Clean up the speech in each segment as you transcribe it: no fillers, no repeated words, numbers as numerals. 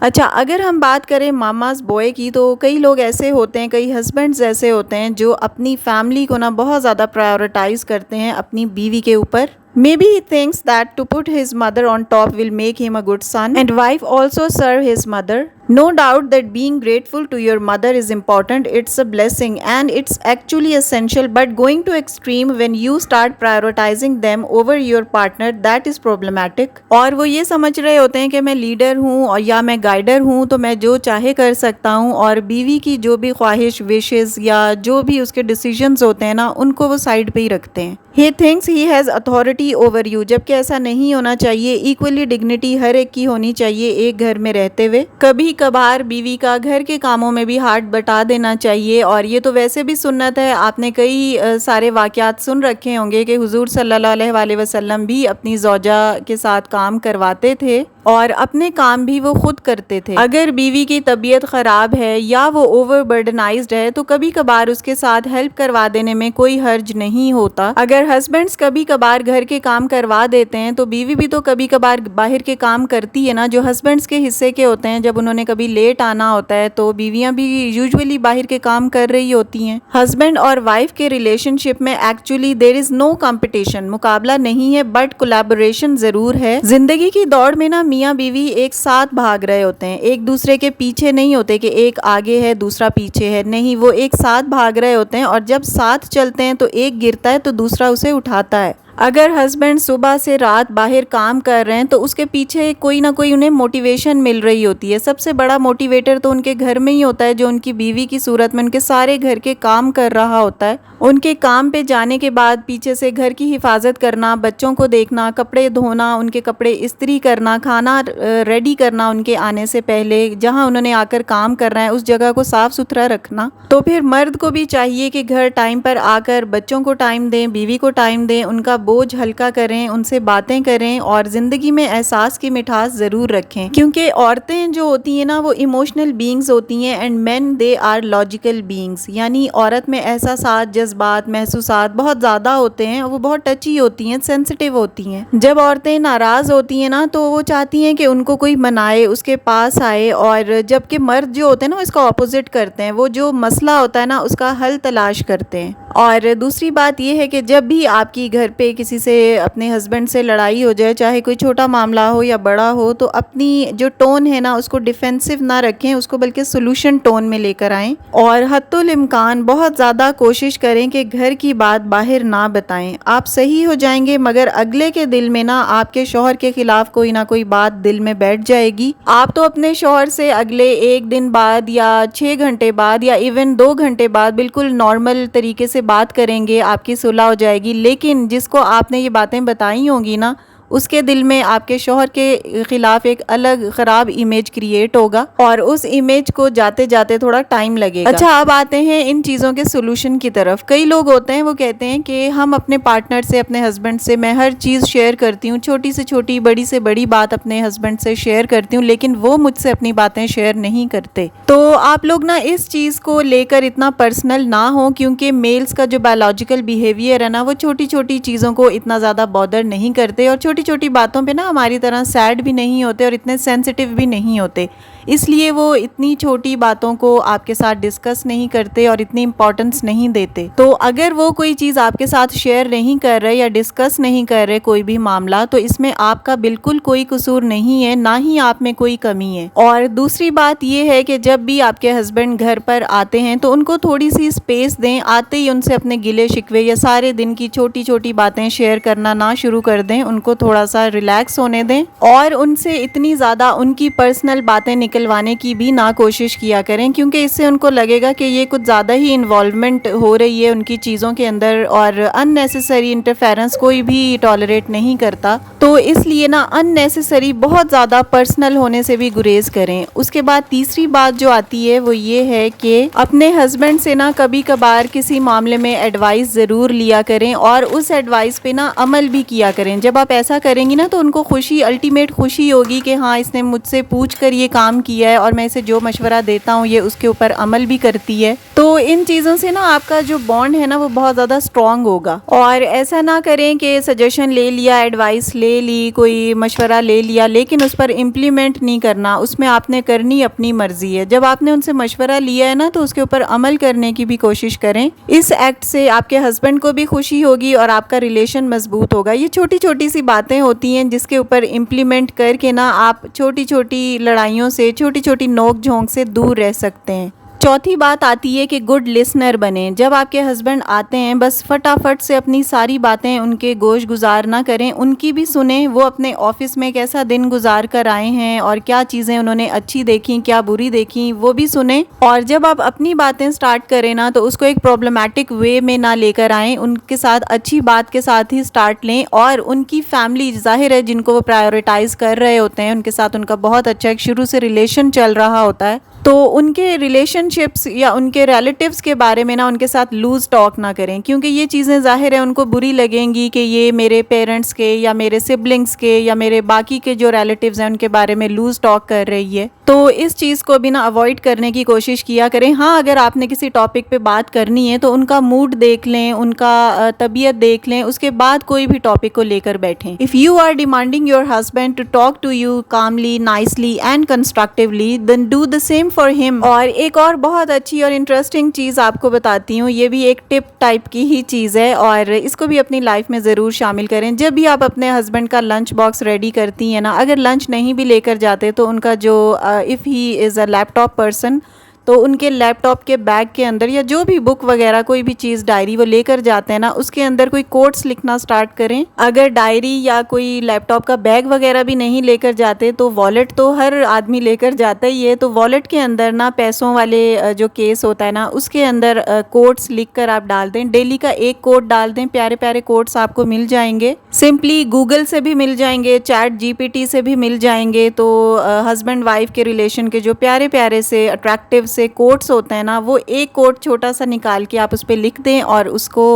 اچھا، اگر ہم بات کریں ماماز بوائے کی تو کئی لوگ ایسے ہوتے ہیں، کئی ہسبینڈز ایسے ہوتے ہیں جو اپنی فیملی کو نا بہت زیادہ پرائیورٹائز کرتے ہیں اپنی بیوی کے اوپر. Maybe he thinks that to put his mother on top will make him a good son and wife also serve his mother. No doubt that being grateful to your mother is important. It's a blessing and it's actually essential, but going to extreme when you start prioritizing them over your partner, that is problematic. اور وہ یہ سمجھ رہے ہوتے ہیں کہ میں leader ہوں اور یا میں گائیڈر ہوں تو میں جو چاہے کر سکتا ہوں، اور بیوی کی جو بھی خواہش، وشز یا جو بھی اس کے ڈیسیجنز ہوتے ہیں نا ان کو وہ سائڈ پہ ہی رکھتے ہیں. He thinks he has authority over you, جبکہ ایسا نہیں ہونا چاہیے. ایکولی ڈگنیٹی ہر ایک کی ہونی چاہیے ایک گھر میں رہتے ہوئے. کبھی کبھار بیوی کا گھر کے کاموں میں بھی ہاتھ بٹا دینا چاہیے، اور یہ تو ویسے بھی سنت ہے. آپ نے کئی سارے واقعات سن رکھے ہوں گے کہ حضور صلی اللہ علیہ وآلہ وسلم بھی اپنی زوجہ کے ساتھ کام کرواتے تھے اور اپنے کام بھی وہ خود کرتے تھے. اگر بیوی کی طبیعت خراب ہے یا وہ اوور برڈنائزڈ ہے تو کبھی کبھار اس کے ساتھ ہیلپ کروا دینے میں کوئی حرج نہیں ہوتا. اگر ہسبینڈز کبھی کبھار گھر کے کام کروا دیتے ہیں تو بیوی بھی تو کبھی کبھار باہر کے کام کرتی ہے نا، جو ہسبینڈز کے حصے کے ہوتے ہیں. جب انہوں نے کبھی لیٹ آنا ہوتا ہے تو بیویاں بھی یوزولی باہر کے کام کر رہی ہوتی ہیں. ہسبینڈ اور وائف کے ریلیشن شپ میں actually there is know competition, مقابلہ نہیں ہے، بٹ کولیبوریشن ضرور ہے. زندگی کی دوڑ میں نا میاں بیوی ایک ساتھ بھاگ رہے ہوتے ہیں، ایک دوسرے کے پیچھے نہیں ہوتے کہ ایک آگے ہے دوسرا پیچھے ہے، نہیں، وہ ایک ساتھ بھاگ رہے ہوتے ہیں. اور جب ساتھ چلتے ہیں تو ایک گرتا ہے تو دوسرا اسے اٹھاتا ہے. اگر ہسبینڈ صبح سے رات باہر کام کر رہے ہیں تو اس کے پیچھے کوئی نہ کوئی انہیں موٹیویشن مل رہی ہوتی ہے. سب سے بڑا موٹیویٹر تو ان کے گھر میں ہی ہوتا ہے، جو ان کی بیوی کی صورت میں ان کے سارے گھر کے کام کر رہا ہوتا ہے. ان کے کام پہ جانے کے بعد پیچھے سے گھر کی حفاظت کرنا، بچوں کو دیکھنا، کپڑے دھونا، ان کے کپڑے استری کرنا، کھانا ریڈی کرنا ان کے آنے سے پہلے، جہاں انہوں نے آ کر کام کرنا ہے اس جگہ کو صاف ستھرا رکھنا. تو پھر مرد کو بھی چاہیے کہ گھر ٹائم پر آ کر بچوں کو ٹائم دیں، بیوی کو ٹائم دیں، ان کا بوجھ ہلکا کریں، ان سے باتیں کریں اور زندگی میں احساس کی مٹھاس ضرور رکھیں. کیونکہ عورتیں جو ہوتی ہیں نا وہ ایموشنل بینگز ہوتی ہیں and men they are logical beings. یعنی عورت میں احساسات، جذبات، محسوسات بہت زیادہ ہوتے ہیں، وہ بہت ٹچی ہوتی ہیں، سینسٹیو ہوتی ہیں. جب عورتیں ناراض ہوتی ہیں نا تو وہ چاہتی ہیں کہ ان کو کوئی منائے، اس کے پاس آئے، اور جبکہ مرد جو ہوتے ہیں نا وہ اس کا اپوزٹ کرتے ہیں، وہ جو مسئلہ ہوتا ہے نا اس کا حل تلاش کرتے ہیں. اور دوسری بات یہ ہے کہ جب بھی آپ کی گھر پہ کسی سے، اپنے ہسبینڈ سے لڑائی ہو جائے، چاہے کوئی چھوٹا معاملہ ہو یا بڑا ہو، تو اپنی جو ٹون ہے نا اس کو ڈیفینسو نہ رکھیں، اس کو بلکہ سولوشن ٹون میں لے کر آئیں. اور حتی الامکان بہت زیادہ کوشش کریں کہ گھر کی بات باہر نہ بتائیں. آپ صحیح ہو جائیں گے مگر اگلے کے دل میں نا آپ کے شوہر کے خلاف کوئی نہ کوئی بات دل میں بیٹھ جائے گی. آپ تو اپنے شوہر سے اگلے 1 دن بعد یا 6 گھنٹے بعد یا ایون 2 گھنٹے بعد بالکل نارمل طریقے سے بات کریں گے، آپ کی صلح ہو جائے گی. لیکن جس کو آپ نے یہ باتیں بتائی ہوں گی نا اس کے دل میں آپ کے شوہر کے خلاف ایک الگ خراب امیج کریٹ ہوگا، اور اس امیج کو جاتے جاتے تھوڑا ٹائم لگے گا. اچھا، اب آتے ہیں ان چیزوں کے سولوشن کی طرف. کئی لوگ ہوتے ہیں وہ کہتے ہیں کہ ہم اپنے پارٹنر سے، اپنے ہسبینڈ سے میں ہر چیز شیئر کرتی ہوں، چھوٹی سے چھوٹی، بڑی سے بڑی بات اپنے ہسبینڈ سے شیئر کرتی ہوں، لیکن وہ مجھ سے اپنی باتیں شیئر نہیں کرتے. تو آپ لوگ نا اس چیز کو لے کر اتنا پرسنل نہ ہوں، کیونکہ میلز کا جو بایولوجیکل بیہیویئر ہے نا وہ چھوٹی چھوٹی چیزوں کو اتنا زیادہ بادر نہیں کرتے، اور چھوٹی چھوٹی باتوں پہ نا ہماری طرح سیڈ بھی نہیں ہوتے اور اتنے سینسٹیو بھی نہیں ہوتے. اس لیے وہ اتنی چھوٹی باتوں کو آپ کے ساتھ ڈسکس نہیں کرتے اور اتنی امپورٹنس نہیں دیتے. تو اگر وہ کوئی چیز آپ کے ساتھ شیئر نہیں کر رہے یا ڈسکس نہیں کر رہے کوئی بھی معاملہ، تو اس میں آپ کا بالکل کوئی قصور نہیں ہے، نہ ہی آپ میں کوئی کمی ہے. اور دوسری بات یہ ہے کہ جب بھی آپ کے ہسبینڈ گھر پر آتے ہیں تو ان کو تھوڑی سی اسپیس دیں. آتے ہی ان سے اپنے گلے شکوے یا سارے دن کی چھوٹی چھوٹی باتیں شیئر کرنا نہ شروع کر دیں. ان کو تھوڑا سا ریلیکس ہونے دیں، اور ان سے اتنی زیادہ ان کی پرسنل باتیں نکلوانے کی بھی نہ کوشش کیا کریں، کیونکہ اس سے ان کو لگے گا کہ یہ کچھ زیادہ ہی انوالومنٹ ہو رہی ہے ان کی چیزوں کے اندر، اور ان نیسیسری انٹرفیرنس کوئی بھی ٹالریٹ نہیں کرتا. تو اس لیے نا ان نیسیسری بہت زیادہ پرسنل ہونے سے بھی گریز کریں. اس کے بعد تیسری بات جو آتی ہے وہ یہ ہے کہ اپنے ہسبینڈ سے نا کبھی کبھار کسی معاملے میں ایڈوائس ضرور لیا کریں، اور اس ایڈوائس پہ نا عمل بھی کیا کریں. جب آپ ایسا کریں گی نا تو ان کو خوشی، الٹیمیٹ خوشی ہوگی کہ ہاں اس نے مجھ سے پوچھ کر یہ کام کیا ہے اور میں اسے جو مشورہ دیتا ہوں یہ اس کے اوپر عمل بھی کرتی ہے. تو ان چیزوں سے نا آپ کا جو بانڈ ہے نا وہ بہت زیادہ اسٹرانگ ہوگا. اور ایسا نہ کریں کہ سجیشن لے لیا, ایڈوائس لے لی, کوئی مشورہ لے لیا, لیکن اس پر امپلیمنٹ نہیں کرنا. اس میں آپ نے کرنی اپنی مرضی ہے. جب آپ نے ان سے مشورہ لیا ہے نا تو اس کے اوپر عمل کرنے کی بھی کوشش کریں. اس ایکٹ سے آپ کے ہسبینڈ کو بھی خوشی ہوگی اور آپ کا ریلیشن مضبوط ہوگا. یہ چھوٹی چھوٹی سی باتیں ہوتی ہیں جس کے اوپر امپلیمنٹ کر کے نا آپ چھوٹی چھوٹی لڑائیوں سے, چھوٹی چھوٹی نوک جھونک سے دور رہ سکتے ہیں. چوتھی بات آتی ہے کہ گڈ لسنر بنیں. جب آپ کے ہسبینڈ آتے ہیں بس فٹافٹ سے اپنی ساری باتیں ان کے گوش گزار نہ کریں, ان کی بھی سنیں. وہ اپنے آفس میں کیسا دن گزار کر آئے ہیں اور کیا چیزیں انہوں نے اچھی دیکھیں, کیا بری دیکھیں, وہ بھی سنیں. اور جب آپ اپنی باتیں سٹارٹ کریں نا تو اس کو ایک پرابلمٹک وے میں نہ لے کر آئیں. ان کے ساتھ اچھی بات کے ساتھ ہی سٹارٹ لیں. اور ان کی فیملی ظاہر ہے جن کو وہ پرائیورٹائز کر رہے ہوتے ہیں, ان کے ساتھ ان کا بہت اچھا ایک شروع سے ریلیشن چل رہا ہوتا ہے, تو ان کے ریلیشن شپس یا ان کے ریلیٹیوز کے بارے میں نا ان کے ساتھ لوز ٹاک نہ کریں, کیونکہ یہ چیزیں ظاہر ہے ان کو بری لگیں گی کہ یہ میرے پیرنٹس کے یا میرے سبلنگس کے یا میرے باقی کے جو ریلیٹیوز ہیں ان کے بارے میں لوز ٹاک کر رہی ہے. تو اس چیز کو بھی نا اوائڈ کرنے کی کوشش کیا کریں. ہاں اگر آپ نے کسی ٹاپک پہ بات کرنی ہے تو ان کا موڈ دیکھ لیں, ان کا طبیعت دیکھ لیں, اس کے بعد کوئی بھی ٹاپک کو لے کر بیٹھیں. If you are demanding your husband to talk to you calmly, nicely and constructively, then do the same for him. اور ایک اور بہت اچھی اور انٹرسٹنگ چیز آپ کو بتاتی ہوں, یہ بھی ایک ٹپ ٹائپ کی ہی چیز ہے اور اس کو بھی اپنی لائف میں ضرور شامل کریں. جب بھی آپ اپنے ہسبینڈ کا لنچ باکس ریڈی کرتی ہیں نا, اگر لنچ نہیں بھی لے کر جاتے تو ان کا جو if he is a laptop person, تو ان کے لیپ ٹاپ کے بیگ کے اندر یا جو بھی بک وغیرہ کوئی بھی چیز ڈائری وہ لے کر جاتے ہیں نا, اس کے اندر کوئی کوٹس لکھنا سٹارٹ کریں. اگر ڈائری یا کوئی لیپ ٹاپ کا بیگ وغیرہ بھی نہیں لے کر جاتے تو والیٹ تو ہر آدمی لے کر جاتا ہی ہے, تو والیٹ کے اندر نا پیسوں والے جو کیس ہوتا ہے نا اس کے اندر کوٹس لکھ کر آپ ڈال دیں. ڈیلی کا ایک کوٹ ڈال دیں, پیارے پیارے کوٹس آپ کو مل جائیں گے. سمپلی گوگل سے بھی مل جائیں گے, چیٹ جی پی ٹی سے بھی مل جائیں گے. تو ہسبینڈ وائف کے ریلیشن کے جو پیارے پیارے سے اٹریکٹیو سے کوٹس ہوتے ہیں نا, وہ ایک کوٹ چھوٹا سا نکال کے آپ اس پہ لکھ دیں اور اس کو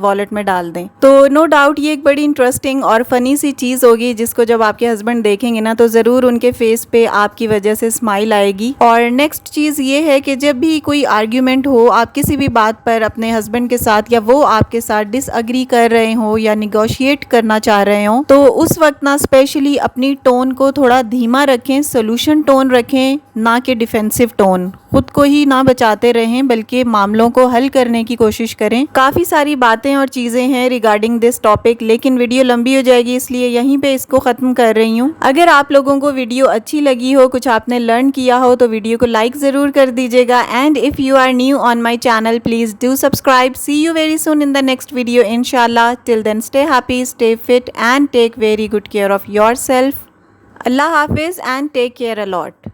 والیٹ میں ڈال دیں. تو نو ڈاؤٹ یہ ایک بڑی انٹرسٹنگ اور فنی سی چیز ہوگی جس کو جب آپ کے ہسبینڈ دیکھیں گے نا تو ضرور ان کے فیس پہ آپ کی وجہ سے اسمائل آئے گی. اور نیکسٹ چیز یہ ہے کہ جب بھی کوئی آرگیومنٹ ہو, آپ کسی بھی بات پر اپنے ہسبینڈ کے ساتھ یا وہ آپ کے ساتھ ڈس اگری کر رہے ہوں یا نیگوشیٹ کرنا چاہ رہے ہوں, تو اس وقت نا اسپیشلی اپنی ٹون کو تھوڑا دھیما رکھیں, سولوشن ٹون رکھیں, نہ کہ ڈیفینسو ٹون. خود کو ہی نہ بچاتے رہیں بلکہ معاملوں کو حل کرنے کی کوشش کریں. کافی ساری باتیں اور چیزیں ہیں ریگارڈنگ دس ٹاپک, لیکن ویڈیو لمبی ہو جائے گی اس لیے یہیں پہ اس کو ختم کر رہی ہوں. اگر آپ لوگوں کو ویڈیو اچھی لگی ہو, کچھ آپ نے لرن کیا ہو, تو ویڈیو کو لائک ضرور کر دیجیے گا. And if you are new on my channel please do subscribe. See you very soon in the next video انشاءاللہ. Till then stay happy, stay fit and take very good care of yourself. اللہ حافظ and take care allot.